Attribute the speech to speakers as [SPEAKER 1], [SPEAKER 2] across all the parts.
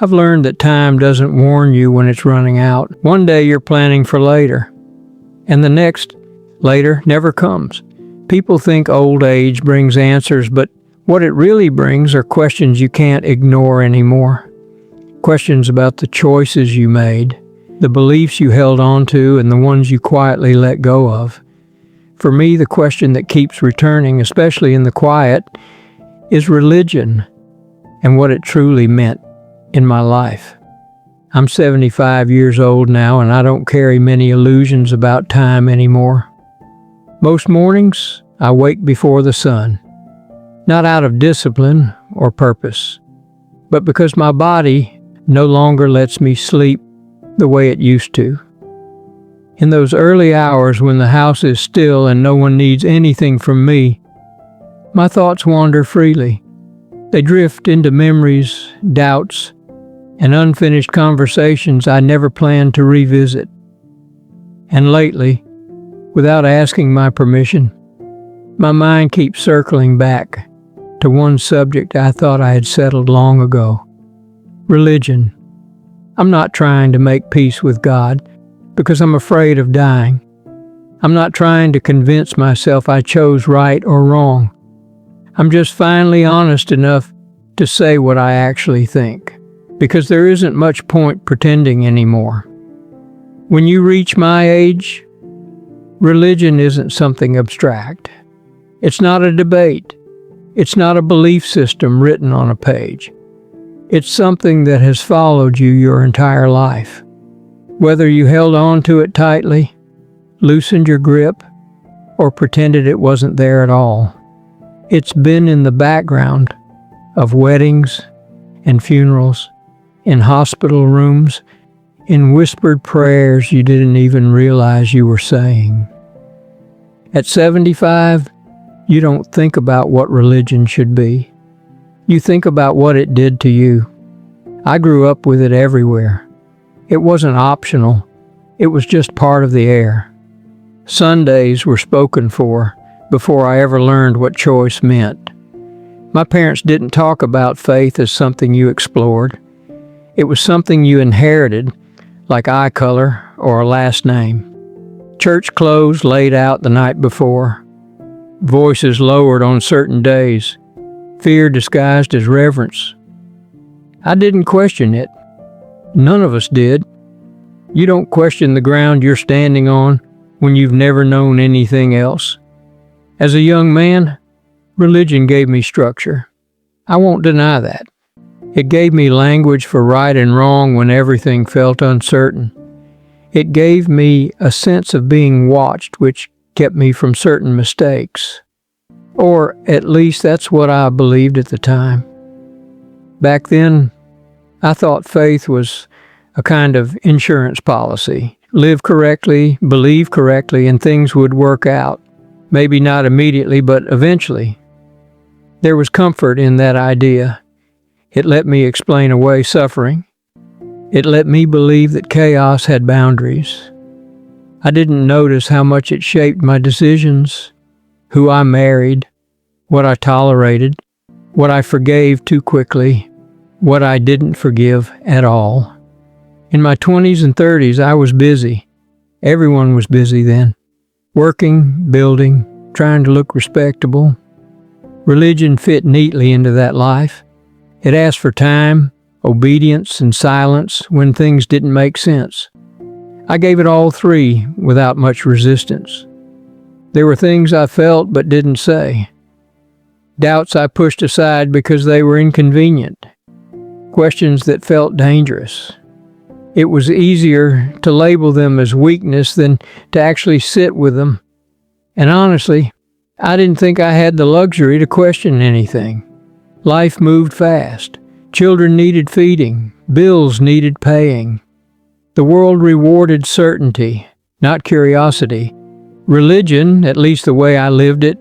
[SPEAKER 1] I've learned that time doesn't warn you when it's running out. One day you're planning for later, and the next later never comes. People think old age brings answers, but what it really brings are questions you can't ignore anymore. Questions about the choices you made, the beliefs you held on to, and the ones you quietly let go of. For me, the question that keeps returning, especially in the quiet, is religion and what it truly meant in my life. I'm 75 years old now, and I don't carry many illusions about time anymore. Most mornings, I wake before the sun, not out of discipline or purpose, but because my body no longer lets me sleep the way it used to. In those early hours when the house is still and no one needs anything from me, my thoughts wander freely. They drift into memories, doubts, and unfinished conversations I never planned to revisit. And lately, without asking my permission, my mind keeps circling back to one subject I thought I had settled long ago: religion. I'm not trying to make peace with God because I'm afraid of dying. I'm not trying to convince myself I chose right or wrong. I'm just finally honest enough to say what I actually think, because there isn't much point pretending anymore. When you reach my age, religion isn't something abstract. It's not a debate. It's not a belief system written on a page. It's something that has followed you your entire life. Whether you held on to it tightly, loosened your grip, or pretended it wasn't there at all, it's been in the background of weddings and funerals, in hospital rooms, in whispered prayers you didn't even realize you were saying. At 75, you don't think about what religion should be. You think about what it did to you. I grew up with it everywhere. It wasn't optional. It was just part of the air. Sundays were spoken for before I ever learned what choice meant. My parents didn't talk about faith as something you explored. It was something you inherited, like eye color or a last name. Church clothes laid out the night before. Voices lowered on certain days. Fear disguised as reverence. I didn't question it. None of us did. You don't question the ground you're standing on when you've never known anything else. As a young man, religion gave me structure. I won't deny that. It gave me language for right and wrong when everything felt uncertain. It gave me a sense of being watched, which kept me from certain mistakes. Or at least that's what I believed at the time. Back then, I thought faith was a kind of insurance policy. Live correctly, believe correctly, and things would work out. Maybe not immediately, but eventually. There was comfort in that idea. It let me explain away suffering. It let me believe that chaos had boundaries. I didn't notice how much it shaped my decisions, who I married, what I tolerated, what I forgave too quickly, what I didn't forgive at all. In my 20s and 30s, I was busy. Everyone was busy then. Working, building, trying to look respectable. Religion fit neatly into that life. It asked for time, obedience, and silence when things didn't make sense. I gave it all three without much resistance. There were things I felt but didn't say. Doubts I pushed aside because they were inconvenient. Questions that felt dangerous. It was easier to label them as weakness than to actually sit with them. And honestly, I didn't think I had the luxury to question anything. Life moved fast. Children needed feeding. Bills needed paying. The world rewarded certainty, not curiosity. Religion, at least the way I lived it,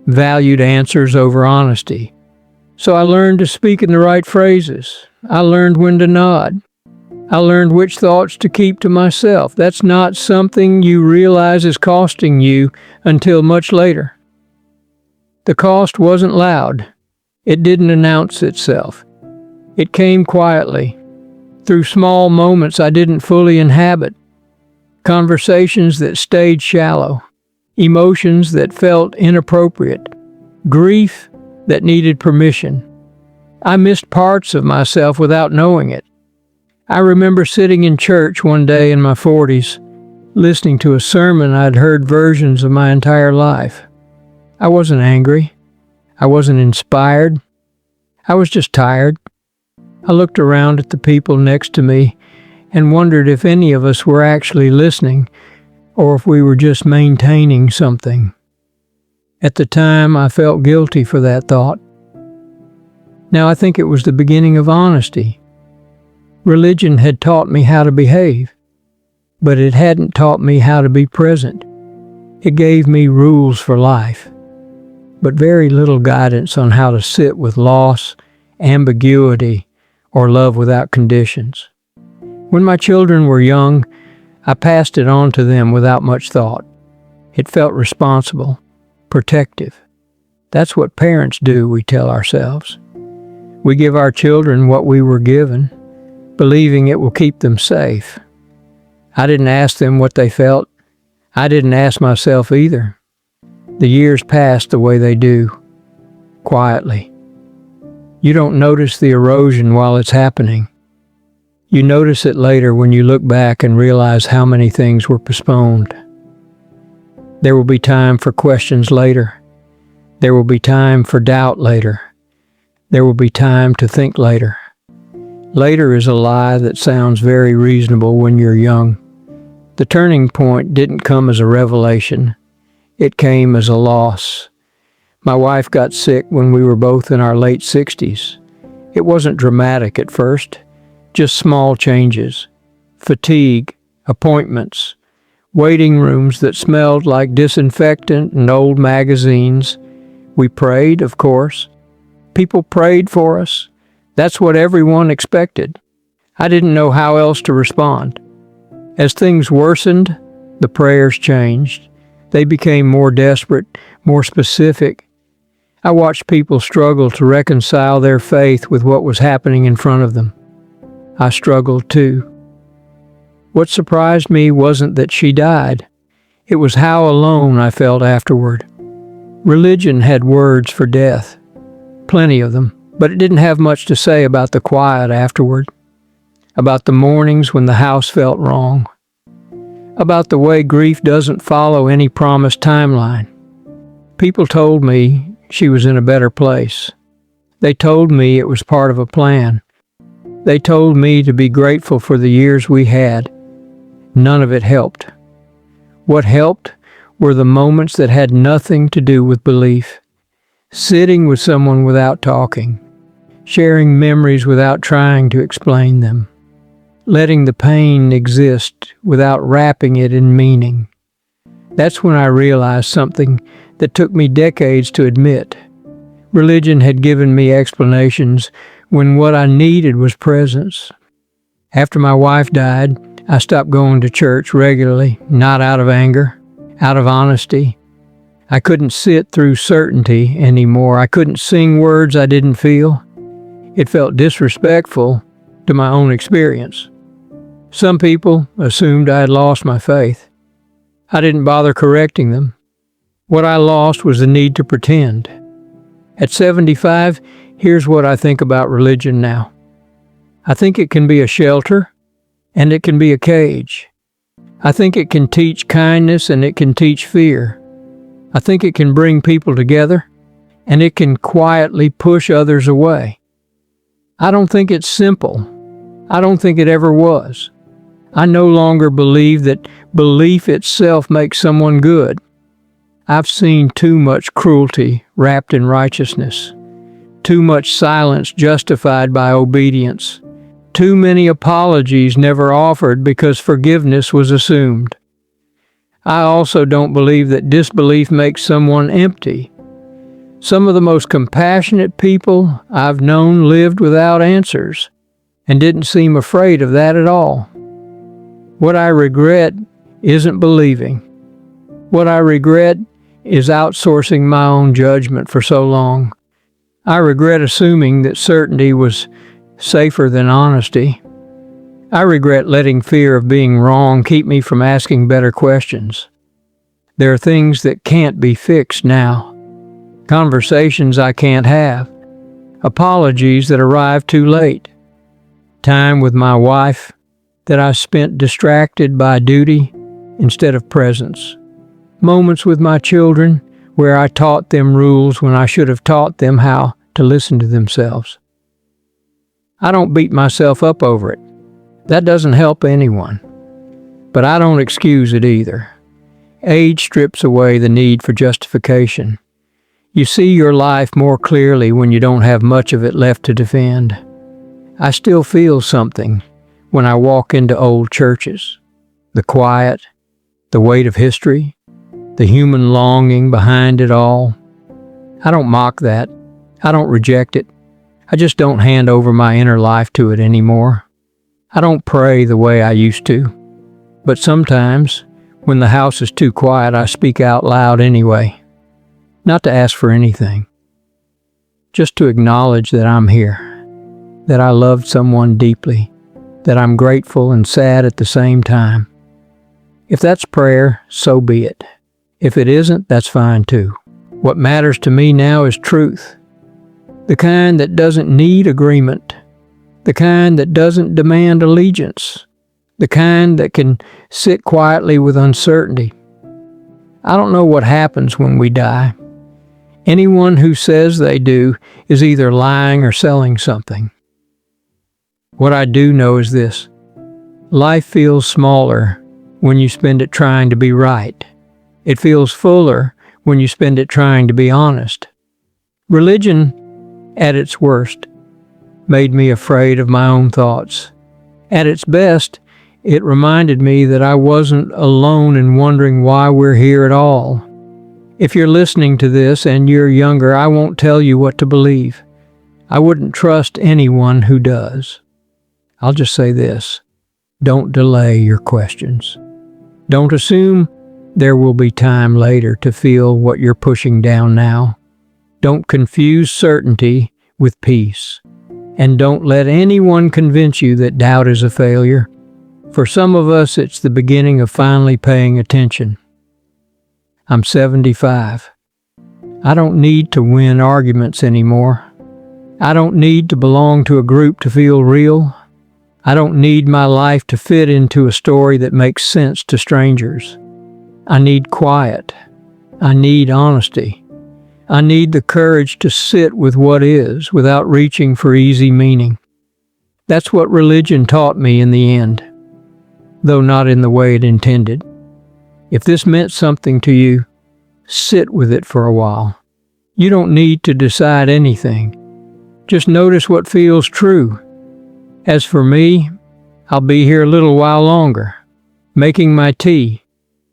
[SPEAKER 1] valued answers over honesty. So I learned to speak in the right phrases. I learned when to nod. I learned which thoughts to keep to myself. That's not something you realize is costing you until much later. The cost wasn't loud. It didn't announce itself. It came quietly, through small moments I didn't fully inhabit, conversations that stayed shallow, emotions that felt inappropriate, grief that needed permission. I missed parts of myself without knowing it. I remember sitting in church one day in my 40s, listening to a sermon I'd heard versions of my entire life. I wasn't angry. I wasn't inspired. I was just tired. I looked around at the people next to me and wondered if any of us were actually listening or if we were just maintaining something. At the time, I felt guilty for that thought. Now I think it was the beginning of honesty. Religion had taught me how to behave, but it hadn't taught me how to be present. It gave me rules for life, but very little guidance on how to sit with loss, ambiguity, or love without conditions. When my children were young, I passed it on to them without much thought. It felt responsible, protective. That's what parents do, we tell ourselves. We give our children what we were given, believing it will keep them safe. I didn't ask them what they felt. I didn't ask myself either. The years passed the way they do, quietly. You don't notice the erosion while it's happening. You notice it later when you look back and realize how many things were postponed. There will be time for questions later. There will be time for doubt later. There will be time to think later. Later is a lie that sounds very reasonable when you're young. The turning point didn't come as a revelation. It came as a loss. My wife got sick when we were both in our late 60s. It wasn't dramatic at first, just small changes. Fatigue, appointments, waiting rooms that smelled like disinfectant and old magazines. We prayed, of course. People prayed for us. That's what everyone expected. I didn't know how else to respond. As things worsened, the prayers changed. They became more desperate, more specific. I watched people struggle to reconcile their faith with what was happening in front of them. I struggled too. What surprised me wasn't that she died. It was how alone I felt afterward. Religion had words for death, plenty of them, but it didn't have much to say about the quiet afterward, about the mornings when the house felt wrong, about the way grief doesn't follow any promised timeline. People told me she was in a better place. They told me it was part of a plan. They told me to be grateful for the years we had. None of it helped. What helped were the moments that had nothing to do with belief. Sitting with someone without talking. Sharing memories without trying to explain them. Letting the pain exist without wrapping it in meaning. That's when I realized something that took me decades to admit. Religion had given me explanations when what I needed was presence. After my wife died, I stopped going to church regularly, not out of anger, out of honesty. I couldn't sit through certainty anymore. I couldn't sing words I didn't feel. It felt disrespectful to my own experience. Some people assumed I had lost my faith. I didn't bother correcting them. What I lost was the need to pretend. At 75, here's what I think about religion now. I think it can be a shelter, and it can be a cage. I think it can teach kindness, and it can teach fear. I think it can bring people together, and it can quietly push others away. I don't think it's simple. I don't think it ever was. I no longer believe that belief itself makes someone good. I've seen too much cruelty wrapped in righteousness, too much silence justified by obedience, too many apologies never offered because forgiveness was assumed. I also don't believe that disbelief makes someone empty. Some of the most compassionate people I've known lived without answers and didn't seem afraid of that at all. What I regret isn't believing. What I regret is outsourcing my own judgment for so long. I regret assuming that certainty was safer than honesty. I regret letting fear of being wrong keep me from asking better questions. There are things that can't be fixed now. Conversations I can't have. Apologies that arrive too late. Time with my wife that I spent distracted by duty instead of presence. Moments with my children where I taught them rules when I should have taught them how to listen to themselves. I don't beat myself up over it. That doesn't help anyone. But I don't excuse it either. Age strips away the need for justification. You see your life more clearly when you don't have much of it left to defend. I still feel something when I walk into old churches. The quiet, the weight of history, the human longing behind it all. I don't mock that. I don't reject it. I just don't hand over my inner life to it anymore. I don't pray the way I used to. But sometimes, when the house is too quiet, I speak out loud anyway. Not to ask for anything. Just to acknowledge that I'm here. That I loved someone deeply. That I'm grateful and sad at the same time. If that's prayer, so be it. If it isn't, that's fine too. What matters to me now is truth. The kind that doesn't need agreement. The kind that doesn't demand allegiance. The kind that can sit quietly with uncertainty. I don't know what happens when we die. Anyone who says they do is either lying or selling something. What I do know is this. Life feels smaller when you spend it trying to be right. It feels fuller when you spend it trying to be honest. Religion, at its worst, made me afraid of my own thoughts. At its best, it reminded me that I wasn't alone in wondering why we're here at all. If you're listening to this and you're younger, I won't tell you what to believe. I wouldn't trust anyone who does. I'll just say this. Don't delay your questions. Don't assume there will be time later to feel what you're pushing down now. Don't confuse certainty with peace. And don't let anyone convince you that doubt is a failure. For some of us, it's the beginning of finally paying attention. I'm 75. I don't need to win arguments anymore. I don't need to belong to a group to feel real. I don't need my life to fit into a story that makes sense to strangers. I need quiet. I need honesty. I need the courage to sit with what is without reaching for easy meaning. That's what religion taught me in the end, though not in the way it intended. If this meant something to you, sit with it for a while. You don't need to decide anything. Just notice what feels true. As for me, I'll be here a little while longer, making my tea,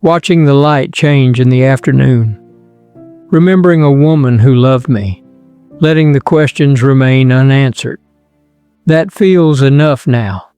[SPEAKER 1] watching the light change in the afternoon, remembering a woman who loved me, letting the questions remain unanswered. That feels enough now.